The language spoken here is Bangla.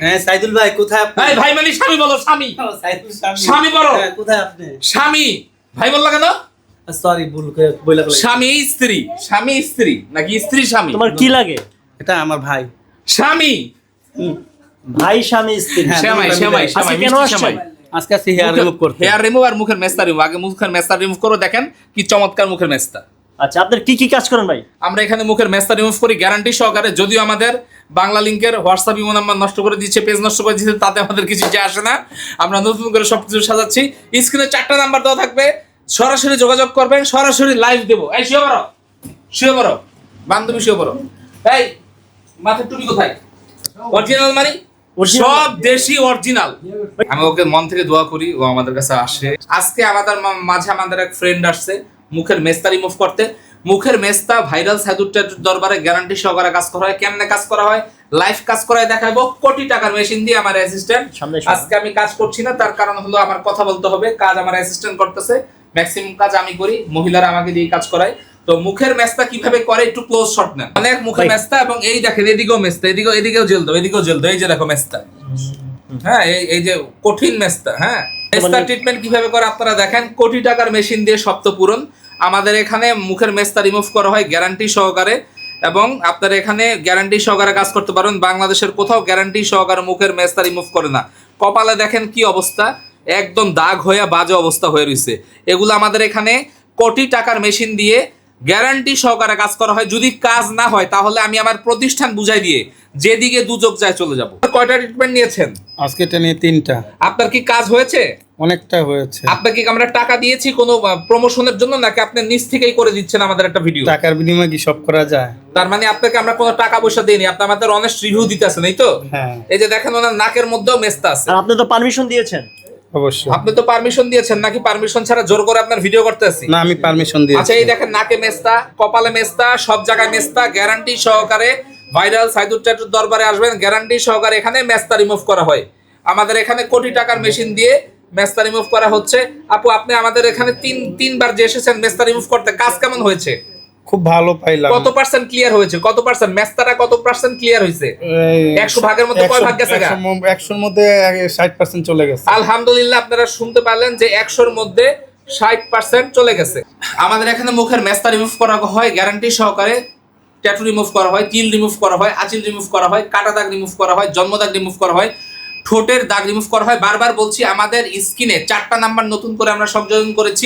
হ্যাঁ সাইদুল ভাই কোথায় আপনি? এই ভাই মানে স্বামী বলো, স্বামী। সাইদুল স্বামী। স্বামী বলো। হ্যাঁ, কোথায় আপনি? স্বামী ভাই বললা কেন? সরি ভুল করে বইলা ফেলেছি। স্বামী স্ত্রী, স্বামী স্ত্রী নাকি স্ত্রী স্বামী? তোমার কি লাগে? এটা আমার ভাই। স্বামী। ভাই স্বামী স্ত্রী। হ্যাঁ, শ্যামাই দুটো শ্যামাই মিলে। শ্যামাই আজকে কেন মিষ্টি আসছেন? শ্যামাই। আজকে আসছি হেয়ার রিমুভ করতে। হেয়ার রিমুভ আর মুখের মেস্তা রিমুভ। আগে মুখের মেস্তা রিমুভ করো, দেখেন কি চমৎকার মুখের মেস্তা। আচ্ছা, আপনার কি কি কাজ করেন ভাই? আমরা এখানে মুখের মেস্তা রিমুভ করি গ্যারান্টি সহকারে। যদিও আমাদের বাংলা লিংকের হোয়াটসঅ্যাপ ইমো নাম্বার নষ্ট করে দিচ্ছে, পেজ নষ্ট করে দিচ্ছে, তাতে আমাদের কিছু যায় আসে না। আমরা নতুন করে সবকিছু সাজাচ্ছি। স্ক্রিনে 4টা নাম্বার দেওয়া থাকবে, সরাসরি যোগাযোগ করবেন, সরাসরি লাইভ দেবো। এই শুয়ে পড়ো, শুয়ে পড়ো বান্ধবী, শুয়ে পড়ো। এই মাথার টুপি কোথায়? অরিজিনাল মারি, সব দেশি অরিজিনাল। আমি ওকে মন থেকে দোয়া করি, ও আমাদের কাছে আসে। আজকে আমাদের মাঝে আমাদের এক ফ্রেন্ড আসছে মুখের মেস্তা রিমুভ করতে। মুখের মেস্তা ভাইরাল সাইদুর ট্যাটুর দরবারে গ্যারান্টি সহকারে কাজ করা হয়। কেমনে কাজ করা হয়? লাইভ কাজ করায় দেখাবো কোটি টাকার মেশিন দিয়ে। আমার অ্যাসিস্ট্যান্ট আজকে আমি কাজ করছি না, তার কারণ হলো আমার কথা বলতে হবে। কাজ আমার অ্যাসিস্ট্যান্ট করতেছে, ম্যাক্সিমাম কাজ আমি করি, মহিলারা আমাকে দিয়ে কাজ করায়। তো মুখের মেস্তা কিভাবে করে একটু ক্লোজ শট নেন। অনেক মুখের মেস্তা, এবং এই দেখেন এদিকেও মেস্তা, এদিকেও জেল দাও, এদিকেও জেল দাও। এই যে দেখো মেস্তা, হ্যাঁ এই যে কঠিন মেস্তা। হ্যাঁ, মেস্তা ট্রিটমেন্ট কিভাবে করে আপনারা দেখেন। কোটি টাকার মেশিন দিয়ে সপ্ত পূরণ। আমাদের এখানে মুখের মেস্তা রিমুভ করা হয় গ্যারান্টি সহকারে, এবং আপনারা এখানে গ্যারান্টি সহকারে কাজ করতে পারেন। বাংলাদেশের কোথাও গ্যারান্টি সহকারে মুখের মেস্তা রিমুভ করে না। কপালে দেখেন কি অবস্থা, একদম দাগ হয়ে বাজে অবস্থা হয়ে রয়েছে। এগুলো আমাদের এখানে কোটি টাকার মেশিন দিয়ে গ্যারান্টি সহকারে কাজ করা হয়। যদি কাজ না হয় তাহলে আমি আমার প্রতিষ্ঠান বুঝাই দিয়ে যেদিকে দুচোখ যায় চলে যাব। কয়টা ট্রিটমেন্ট নিয়েছেন? আজকে এটা নিয়ে 3টা। আপনার কি কাজ হয়েছে? অনেকটা হয়েছে। আপনাকে কি আমরা টাকা দিয়েছি কোনো প্রমোশনের জন্য, নাকি আপনি নিজ থেকেই করে দিচ্ছেন আমাদের একটা ভিডিও? টাকার বিনিময়ে কি সব করা যায়? তার মানে আপনাকে আমরা কোনো টাকা পয়সা দেইনি, আপনি আমাদের অনেস্ট রিভিউ দিতেছেন, এই তো? হ্যাঁ এই যে দেখেন ওনার নাকের মধ্যেও মেস্তা আছে। আর আপনি তো পারমিশন দিয়েছেন। অবশ্যই। আপনি তো পারমিশন দিয়েছেন, নাকি পারমিশন ছাড়া জোর করে আপনার ভিডিও করতেছি? না, আমি পারমিশন দিয়েছি। আচ্ছা, এই দেখেন নাকে মেস্তা, কপালে মেস্তা, সব জায়গায় মেস্তা। গ্যারান্টি সহকারে ভাইরাল সাইদুর ট্যাটুর দরবারে আসবেন, গ্যারান্টি সহকারে এখানে মেস্তা রিমুভ করা হয়। আমাদের এখানে কোটি টাকার মেশিন দিয়ে মেস্তা রিমুভ করা হচ্ছে। আপু, আপনি আমাদের এখানে তিনবার যে এসেছেন মেস্তা রিমুভ করতে, কাজ কেমন হয়েছে? খুব ভালো পাইলাম। কত পার্সেন্ট ক্লিয়ার হয়েছে? কত পার্সেন্ট মেস্তাটা কত পার্সেন্ট ক্লিয়ার হয়েছে? 100 ভাগের মধ্যে কয় ভাগ গেছে? 100-র মধ্যে 60% চলে গেছে। আলহামদুলিল্লাহ, আপনারা শুনতে পারলেন যে 100-র মধ্যে 60% চলে গেছে। আমাদের এখানে মুখের মেস্তা রিমুভ করা হয় গ্যারান্টি সহকারে। ট্যাটু রিমুভ করা হয়, তিল রিমুভ করা হয়, আঁচিল রিমুভ করা হয়, কাটা দাগ রিমুভ করা হয়, জন্ম দাগ রিমুভ করা হয়, ঠোঁটের দাগ রিমুভ করা হয়। বারবার বলছি, আমাদের স্কিনে 4টা নাম্বার নতুন করে আমরা সংযোজন করেছি।